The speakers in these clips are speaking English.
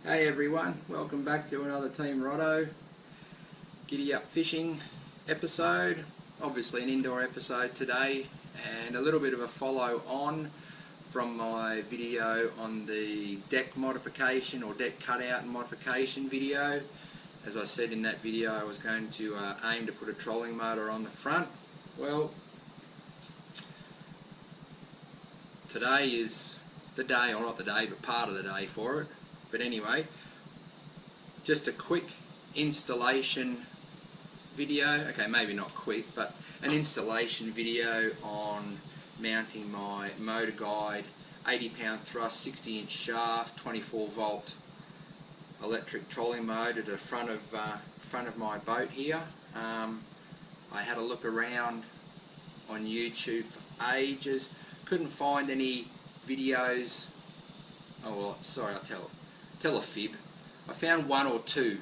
Hey everyone, welcome back to another Team Rotto Giddy Up Fishing episode. Obviously an indoor episode today and a little bit of a follow on from my video on the deck modification or deck cutout and modification video. As I said in that video, I was going to aim to put a trolling motor on the front. Well, today is the day, or not the day, but part of the day for it. But anyway, just a quick installation video, okay, maybe not quick, but an installation video on mounting my Motorguide 80-pound thrust, 60-inch shaft, 24-volt electric trolling motor to the front of my boat here. I had a look around on YouTube for ages, couldn't find any videos. Oh well, sorry, I'll tell a fib. I found one or two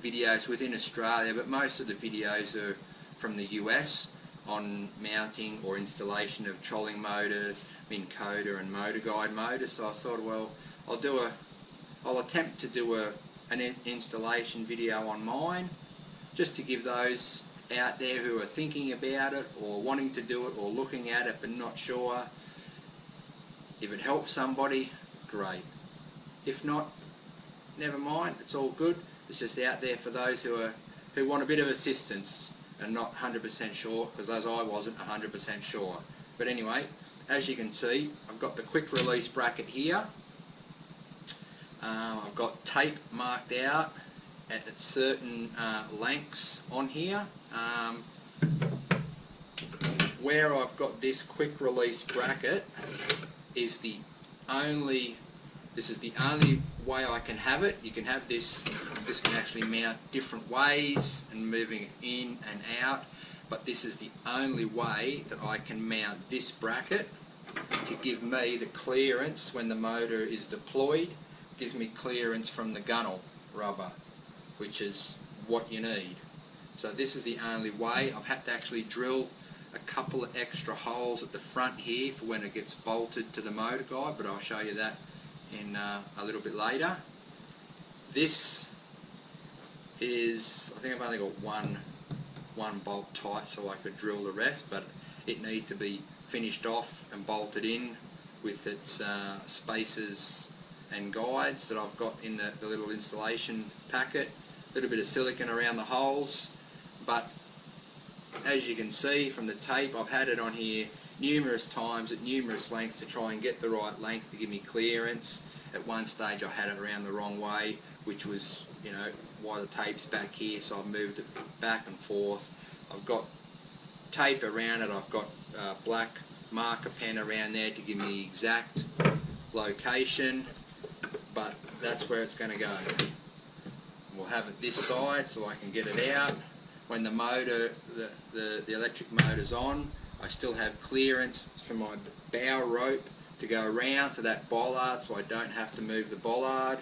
videos within Australia, but most of the videos are from the US on mounting or installation of trolling motors, Minn Kota and Motorguide motors. So I thought, well, I'll attempt to do an installation video on mine, just to give those out there who are thinking about it or wanting to do it or looking at it but not sure. If it helps somebody, great. If not, never mind, it's all good. It's just out there for those who want a bit of assistance and not 100% sure, because as I wasn't 100% sure. But anyway, as you can see, I've got the quick release bracket here. I've got tape marked out at certain lengths on here. Where I've got this quick release bracket is this is the only way I can have it. You can have this can actually mount different ways and moving it in and out, but this is the only way that I can mount this bracket to give me the clearance when the motor is deployed. Gives me clearance from the gunnel rubber, which is what you need. So this is the only way. I've had to actually drill a couple of extra holes at the front here for when it gets bolted to the Motorguide, but I'll show you that in a little bit later. This is, I think I've only got one bolt tight so I could drill the rest, but it needs to be finished off and bolted in with its spacers and guides that I've got in the little installation packet. A little bit of silicone around the holes, but as you can see from the tape, I've had it on here numerous times at numerous lengths to try and get the right length to give me clearance. At one stage I had it around the wrong way, which was, you know, why the tape's back here, so I've moved it back and forth. I've got tape around it, I've got black marker pen around there to give me the exact location, but that's where it's going to go. We'll have it this side so I can get it out. When the motor, the electric motor's on, I still have clearance for my bow rope to go around to that bollard so I don't have to move the bollard.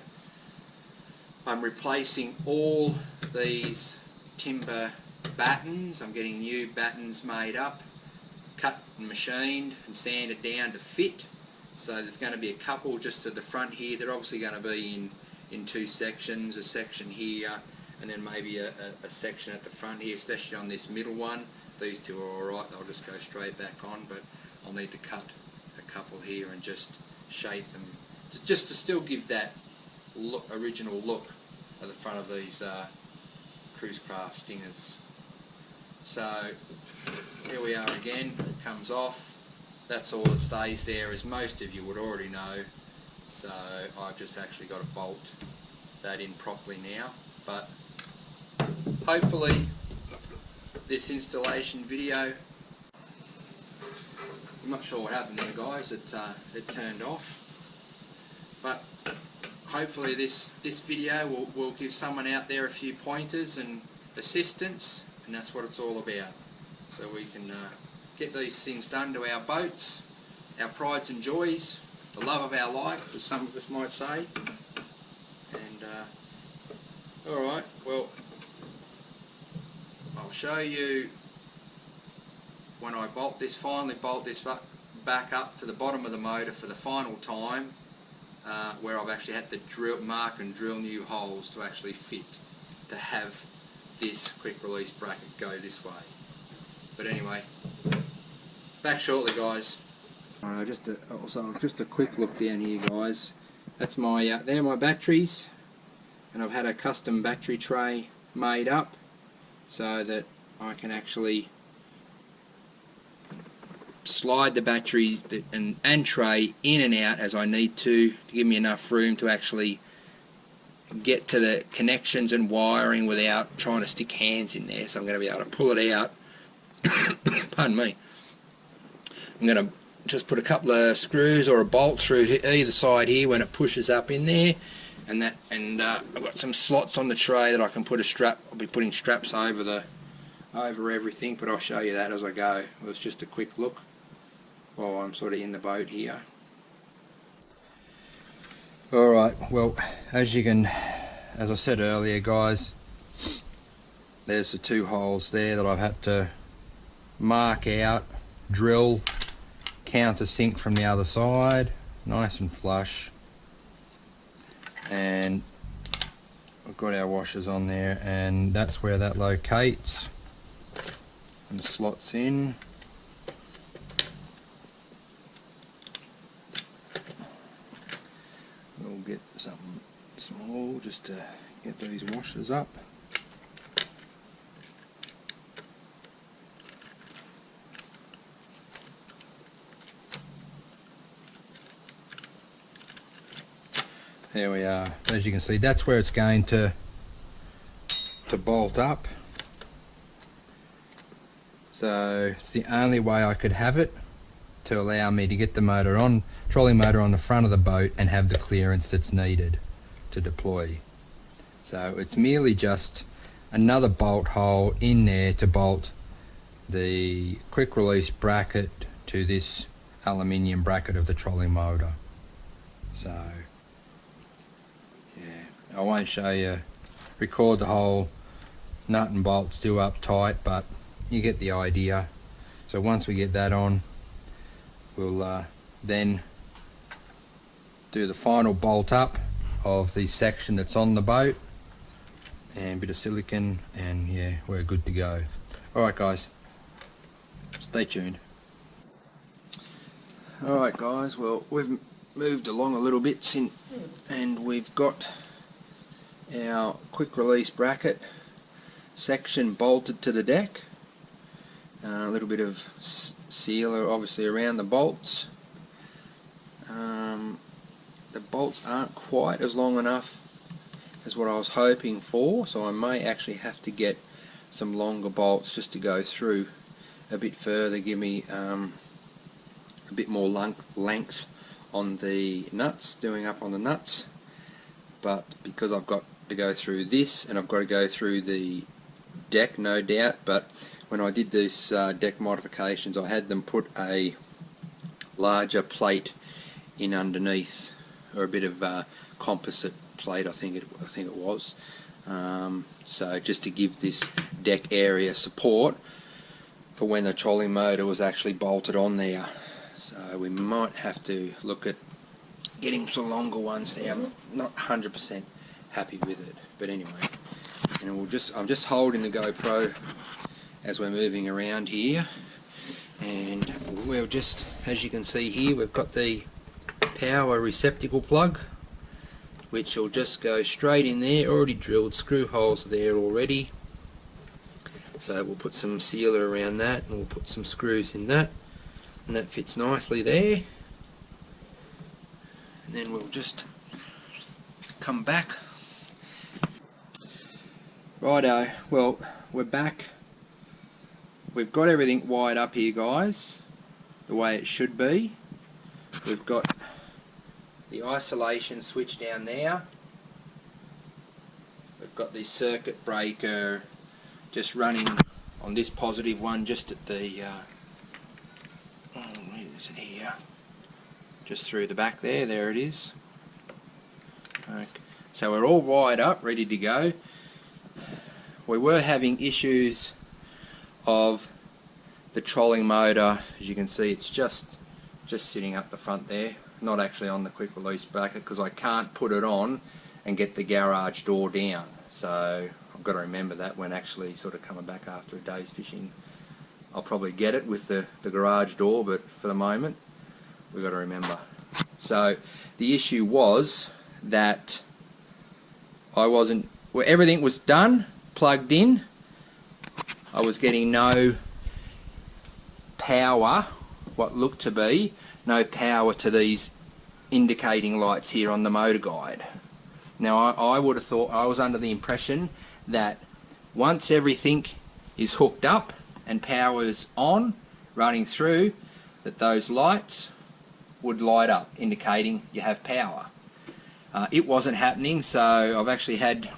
I'm replacing all these timber battens. I'm getting new battens made up, cut and machined and sanded down to fit. So there's going to be a couple just to the front here. They're obviously going to be in two sections, a section here and then maybe a section at the front here, especially on this middle one. These two are alright, they'll just go straight back on, but I'll need to cut a couple here and just shape them, just to still give that original look at the front of these cruise craft stingers. So here we are again, it comes off. That's all that stays there, as most of you would already know. So I've just actually got to bolt that in properly now, but hopefully this installation video, I'm not sure what happened there guys, it turned off, but hopefully this video will give someone out there a few pointers and assistance, and that's what it's all about. So we can get these things done to our boats, our prides and joys, the love of our life, as some of us might say. And alright, well, I'll show you when I finally bolt this back up to the bottom of the motor for the final time. where I've actually had to mark and drill new holes to actually fit to have this quick release bracket go this way. But anyway, back shortly, guys. Just a quick look down here, guys. That's my they're my batteries, and I've had a custom battery tray made up so that I can actually slide the battery and tray in and out as I need to give me enough room to actually get to the connections and wiring without trying to stick hands in there. So I'm going to be able to pull it out. Pardon me. I'm going to just put a couple of screws or a bolt through either side here when it pushes up in there, and I've got some slots on the tray that I can put a strap. I'll be putting straps over everything, but I'll show you that as I go. It was just a quick look while I'm sort of in the boat here. Alright, well, as I said earlier, guys, there's the two holes there that I've had to mark out, drill, countersink from the other side, nice and flush, and we've got our washers on there, and that's where that locates and slots in. We'll get something small just to get these washers up. There we are. As you can see, that's where it's going to bolt up. So it's the only way I could have it to allow me to get the motor on, trolling motor on the front of the boat and have the clearance that's needed to deploy. So it's merely just another bolt hole in there to bolt the quick release bracket to this aluminium bracket of the trolling motor. So yeah, I won't show you, record the whole nut and bolts do up tight, but you get the idea. So once we get that on, we'll then do the final bolt up of the section that's on the boat, and a bit of silicone, and yeah, we're good to go. Alright guys, stay tuned. Alright guys, well, we've moved along a little bit and we've got our quick release bracket section bolted to the deck. A little bit of sealer obviously around the bolts. The bolts aren't quite as long enough as what I was hoping for, so I may actually have to get some longer bolts just to go through a bit further, give me a bit more length on the nuts, doing up on the nuts. But because I've got to go through this and I've got to go through the deck, no doubt, but when I did these deck modifications, I had them put a larger plate in underneath, or a bit of composite plate, I think it was. So just to give this deck area support for when the trolling motor was actually bolted on there. So we might have to look at getting some longer ones there. I'm not 100% happy with it, but anyway, you know, I'm just holding the GoPro as we're moving around here, and we'll just, as you can see here, we've got the power receptacle plug, which will just go straight in there. Already drilled screw holes there already, so we'll put some sealer around that and we'll put some screws in that, and that fits nicely there. And then we'll just come back. Righto, well, we're back. We've got everything wired up here, guys, the way it should be. We've got the isolation switch down there. We've got the circuit breaker just running on this positive one, just at the where is it here? Just through the back there. There it is. Okay. So we're all wired up, ready to go. We were having issues of the trolling motor. As you can see, it's just sitting up the front there. not actually on the quick release bracket, because I can't put it on and get the garage door down. So I've got to remember that when actually sort of coming back after a day's fishing. I'll probably get it with the garage door, but for the moment we've got to remember. So the issue was that everything was done, plugged in. I was getting no power, what looked to be no power to these indicating lights here on the Motorguide. Now I would have thought, I was under the impression that once everything is hooked up and power's on, running through, that those lights would light up, indicating you have power. It wasn't happening, so I've actually had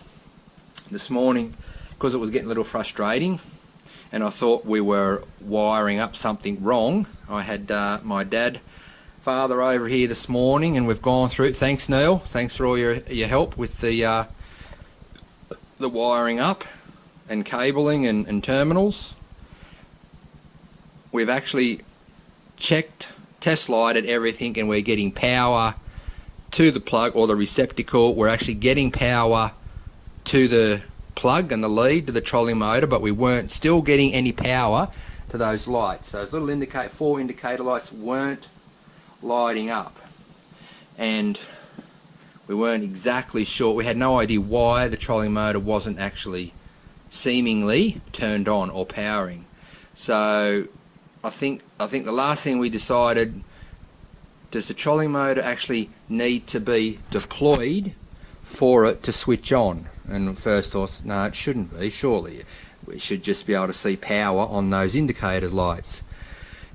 this morning, because it was getting a little frustrating, and I thought we were wiring up something wrong. I had my father over here this morning, and we've gone through it. Thanks, Neil. Thanks for all your help with the wiring up and cabling and terminals. We've actually checked, test lighted everything, and we're getting power to the plug or the receptacle. We're actually getting power to the plug and the lead to the trolling motor, but we weren't still getting any power to those lights. So those little four indicator lights weren't lighting up, and we weren't exactly sure. We had no idea why the trolling motor wasn't actually seemingly turned on or powering. So I think the last thing we decided, does the trolling motor actually need to be deployed for it to switch on? And first thought, no, it shouldn't be, surely. We should just be able to see power on those indicator lights.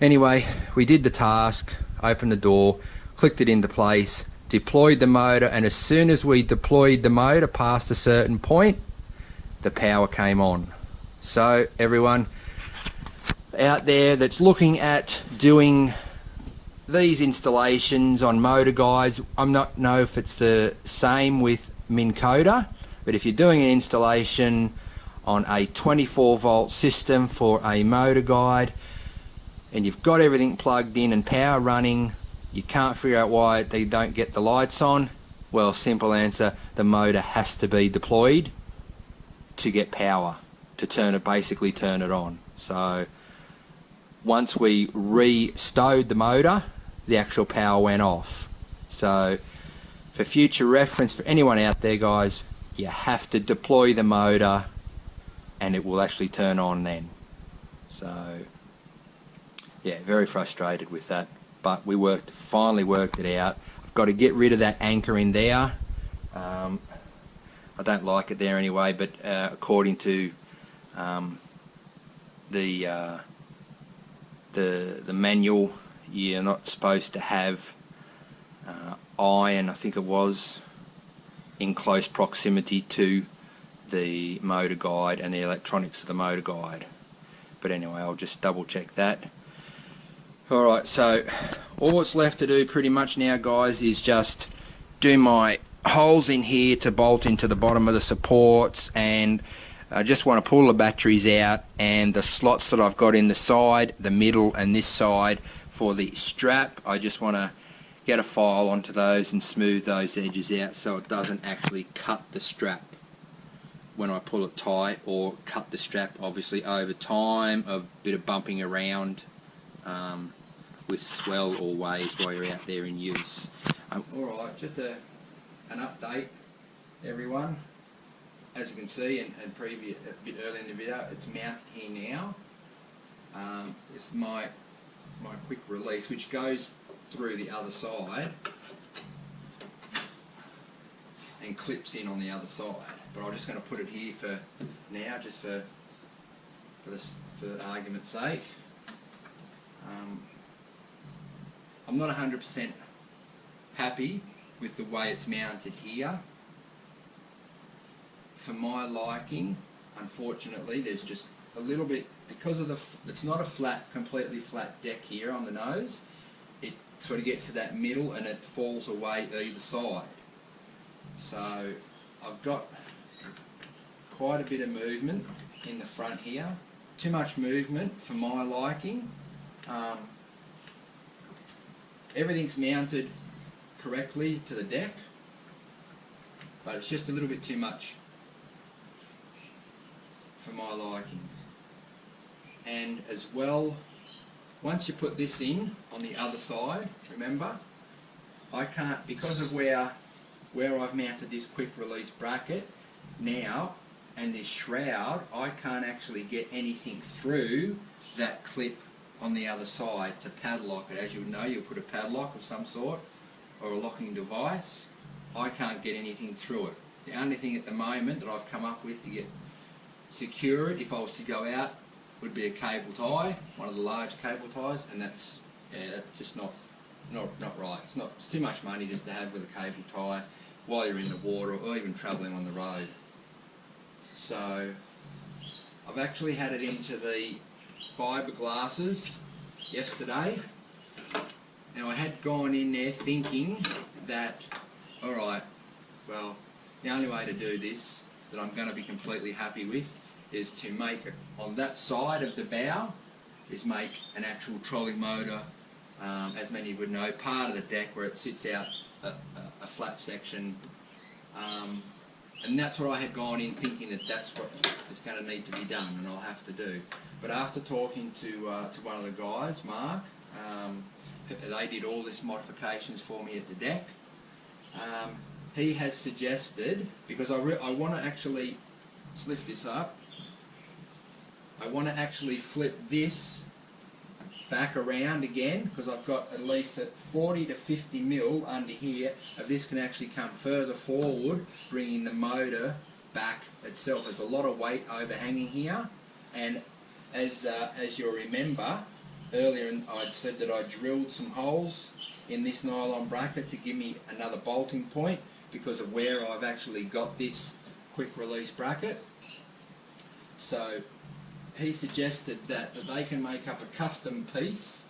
Anyway, we did the task, opened the door, clicked it into place, deployed the motor, and as soon as we deployed the motor past a certain point, the power came on. So everyone out there that's looking at doing these installations on Motorguides, I'm not know if it's the same with Minn Kota, but if you're doing an installation on a 24 volt system for a Motorguide and you've got everything plugged in and power running, you can't figure out why they don't get the lights on, well, simple answer, the motor has to be deployed to get power, to turn it, basically turn it on. So once we re-stowed the motor, the actual power went off. So for future reference for anyone out there, guys, you have to deploy the motor and it will actually turn on then. So yeah, very frustrated with that, but we finally worked it out. I've got to get rid of that anchor in there. I don't like it there anyway, but according to the manual, you're not supposed to have iron, I think it was, in close proximity to the Motorguide and the electronics of the Motorguide. But anyway, I'll just double check that. Alright, so all that's left to do pretty much now, guys, is just do my holes in here to bolt into the bottom of the supports, and I just want to pull the batteries out, and the slots that I've got in the side, the middle and this side for the strap, I just want to get a file onto those and smooth those edges out so it doesn't actually cut the strap when I pull it tight, or cut the strap obviously over time, a bit of bumping around with swell or waves while you're out there in use. Alright, just an update, everyone. As you can see, and previous, a bit earlier in the video, it's mounted here now. This is my quick release, which goes through the other side and clips in on the other side. But I'm just going to put it here for now, just for argument's sake. I'm not 100% happy with the way it's mounted here. For my liking, unfortunately, there's just a little bit, because of it's not a completely flat deck here on the nose. It sort of gets to that middle and it falls away either side. So I've got quite a bit of movement in the front here. Too much movement for my liking. Everything's mounted correctly to the deck, but it's just a little bit too much for my liking. And as well, once you put this in on the other side, remember, I can't, because of where I've mounted this quick release bracket now and this shroud, I can't actually get anything through that clip on the other side to padlock it. As you know, you'll put a padlock of some sort or a locking device. I can't get anything through it. The only thing at the moment that I've come up with to get secure it, if I was to go out, would be a cable tie, one of the large cable ties, and that's just not right. It's too much money just to have with a cable tie while you're in the water or even travelling on the road. So I've actually had it into the fiberglasses yesterday. Now I had gone in there thinking that, alright, well, the only way to do this that I'm going to be completely happy with is to make it on that side of the bow, is make an actual trolling motor, as many would know, part of the deck where it sits out a flat section, and that's what I had gone in thinking that that's what is going to need to be done and I'll have to do. But after talking to one of the guys, Mark, they did all this modifications for me at the deck. He has suggested, because I want to actually, let's lift this up, I want to actually flip this back around again, because I've got at least at 40 to 50 mil under here of this can actually come further forward, bringing the motor back itself. There's a lot of weight overhanging here, and as you'll remember, earlier I'd said that I drilled some holes in this nylon bracket to give me another bolting point because of where I've actually got this quick release bracket. So he suggested that they can make up a custom piece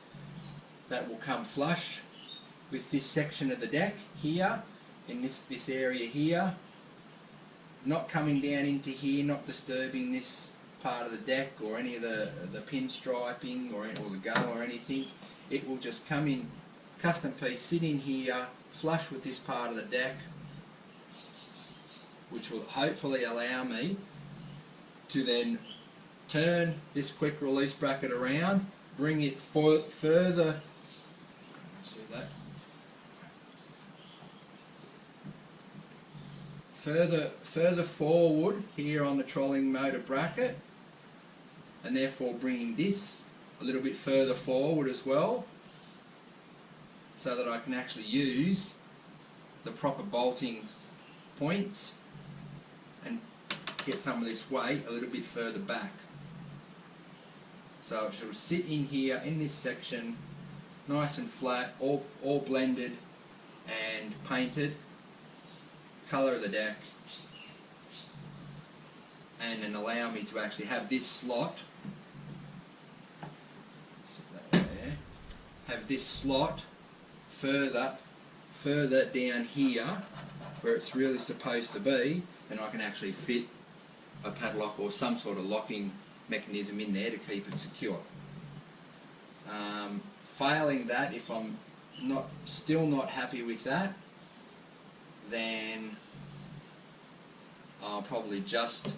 that will come flush with this section of the deck here, in this area here, not coming down into here, not disturbing this part of the deck or any of the pinstriping or the gull or anything. It will just come in, custom piece, sit in here, flush with this part of the deck, which will hopefully allow me to then turn this quick release bracket around, bring it further, see that? Further forward here on the trolling motor bracket, and therefore bringing this a little bit further forward as well, so that I can actually use the proper bolting points and get some of this weight a little bit further back. So it should sit in here in this section, nice and flat, all blended and painted, colour of the deck, and then allow me to actually have this slot, have this slot further down here where it's really supposed to be, and I can actually fit a padlock or some sort of locking mechanism in there to keep it secure. Failing that, if I'm still not happy with that, then I'll probably just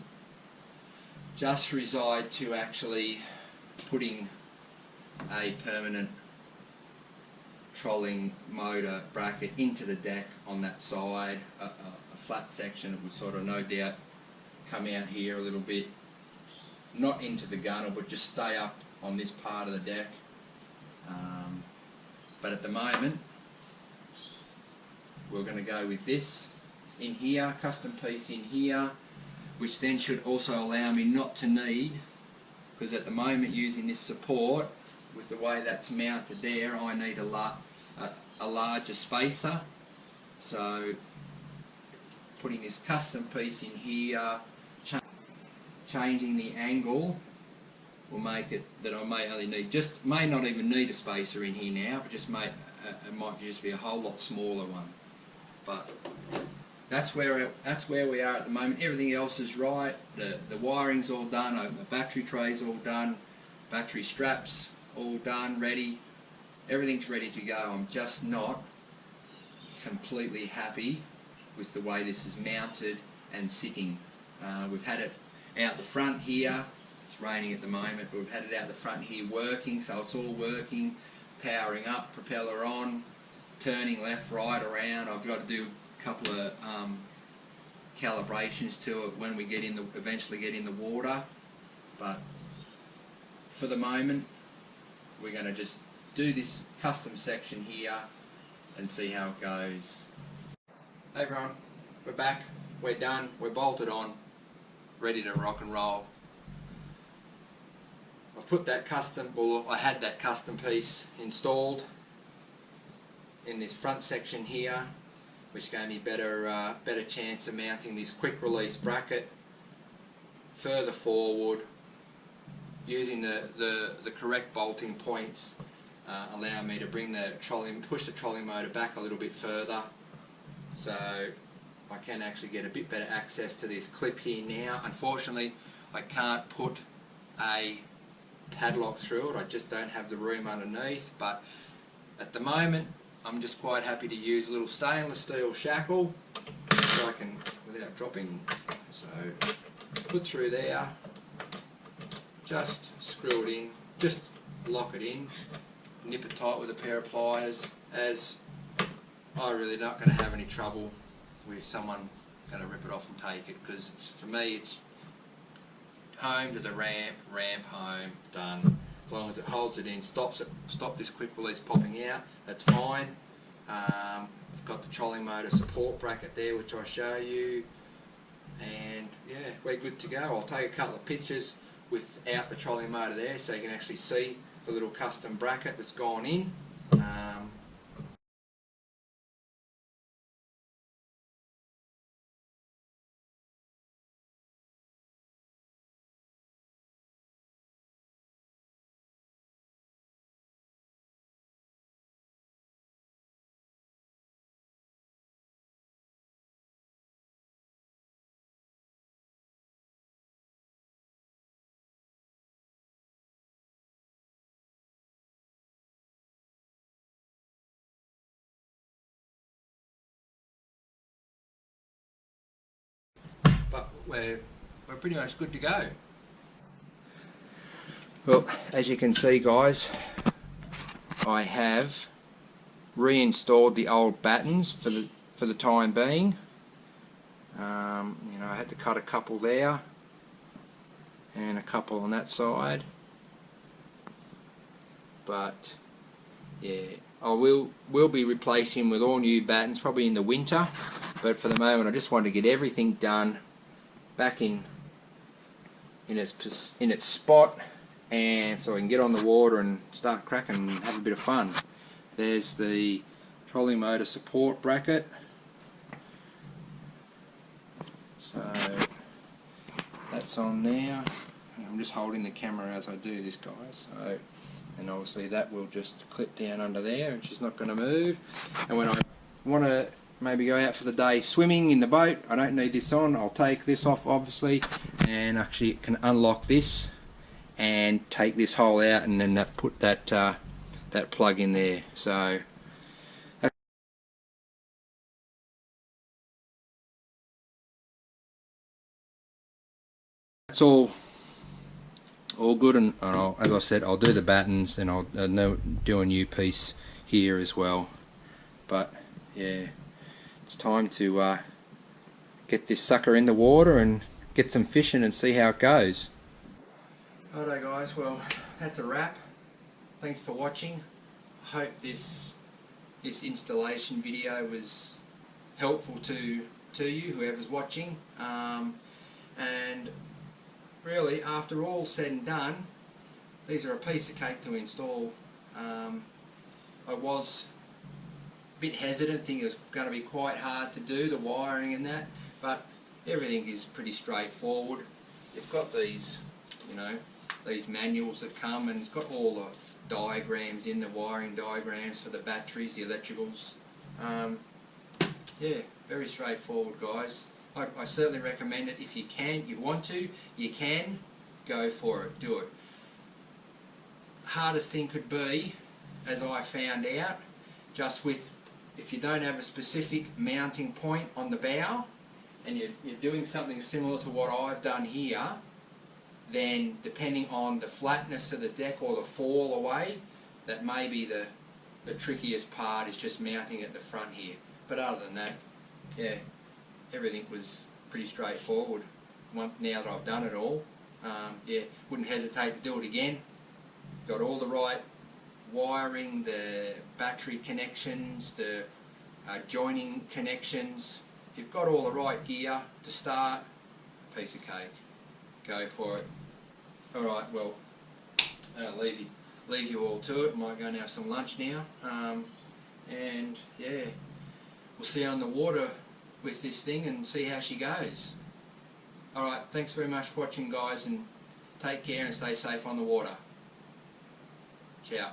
reside to actually putting a permanent trolling motor bracket into the deck on that side, a flat section that would sort of no doubt come out here a little bit, not into the gunnel but just stay up on this part of the deck. But at the moment we're going to go with this in here, custom piece in here, which then should also allow me not to need, because at the moment using this support with the way that's mounted there, I need a larger spacer. So putting this custom piece in here, changing the angle will make it that I may only need, may not even need a spacer in here now, but it might just be a whole lot smaller one. But that's where we are at the moment. Everything else is right. The wiring's all done. The battery tray's all done. Battery straps all done, ready. Everything's ready to go. I'm just not completely happy with the way this is mounted and sitting. We've had it out the front here. It's raining at the moment, but we've had it out the front here working, so it's all working, powering up, propeller on, turning left, right, around. I've got to do a couple of calibrations to it when we eventually get in the water, but for the moment we're going to just do this custom section here and see how it goes. Hey everyone, we're back, we're done, we're bolted on, ready to rock and roll. I've put that I had that custom piece installed in this front section here, which gave me better chance of mounting this quick release bracket further forward, using the correct bolting points, allowing me to push the trolling motor back a little bit further, so I can actually get a bit better access to this clip here now. Unfortunately, I can't put a padlock through it, I just don't have the room underneath, but at the moment I'm just quite happy to use a little stainless steel shackle so I can, without dropping, so put through there, just screw it in, just lock it in, nip it tight with a pair of pliers, as I'm really not going to have any trouble with someone going to rip it off and take it, because for me it's home to the ramp, ramp home, done. As long as it holds it in, stop this quick release popping out, that's fine. I've got the trolling motor support bracket there, which I'll show you, and yeah, we're good to go. I'll take a couple of pictures without the trolling motor there so you can actually see the little custom bracket that's gone in. But we're pretty much good to go. Well, as you can see guys, I have reinstalled the old battens for the time being. You know, I had to cut a couple there and a couple on that side, but yeah, I will be replacing with all new battens probably in the winter, but for the moment I just want to get everything done back in its spot, and so I can get on the water and start cracking and have a bit of fun. There's the trolling motor support bracket, so that's on there. I'm just holding the camera as I do this, guys, so, and obviously that will just clip down under there and she's not going to move. And when I want to maybe go out for the day swimming in the boat, I don't need this on, I'll take this off obviously, and actually can unlock this and take this hole out, and then put that plug in there. So that's all good, and as I said, I'll do the battens, and I'll do a new piece here as well. But yeah, it's time to get this sucker in the water and get some fishing and see how it goes. Alright guys, well that's a wrap. Thanks for watching. I hope this installation video was helpful to you, whoever's watching. And really, after all said and done, these are a piece of cake to install. I was a bit hesitant, thinking it was going to be quite hard to do, the wiring and that, but everything is pretty straightforward. You've got these, you know, these manuals that come, and it's got all the diagrams in, the wiring diagrams for the batteries, the electricals. Yeah, very straightforward guys. I certainly recommend it. If you want to, you can go for it, do it. Hardest thing could be, as I found out, just with if you don't have a specific mounting point on the bow, and you're doing something similar to what I've done here, then depending on the flatness of the deck or the fall away, that may be the trickiest part, is just mounting at the front here. But other than that, yeah, everything was pretty straightforward. Now that I've done it all, yeah, wouldn't hesitate to do it again. Got all the right wiring, the battery connections, the joining connections. You've got all the right gear to start. Piece of cake. Go for it. Alright, well, I'll leave you all to it. Might go and have some lunch now. And yeah, we'll see you on the water with this thing and see how she goes. Alright, thanks very much for watching, guys, and take care and stay safe on the water. Ciao.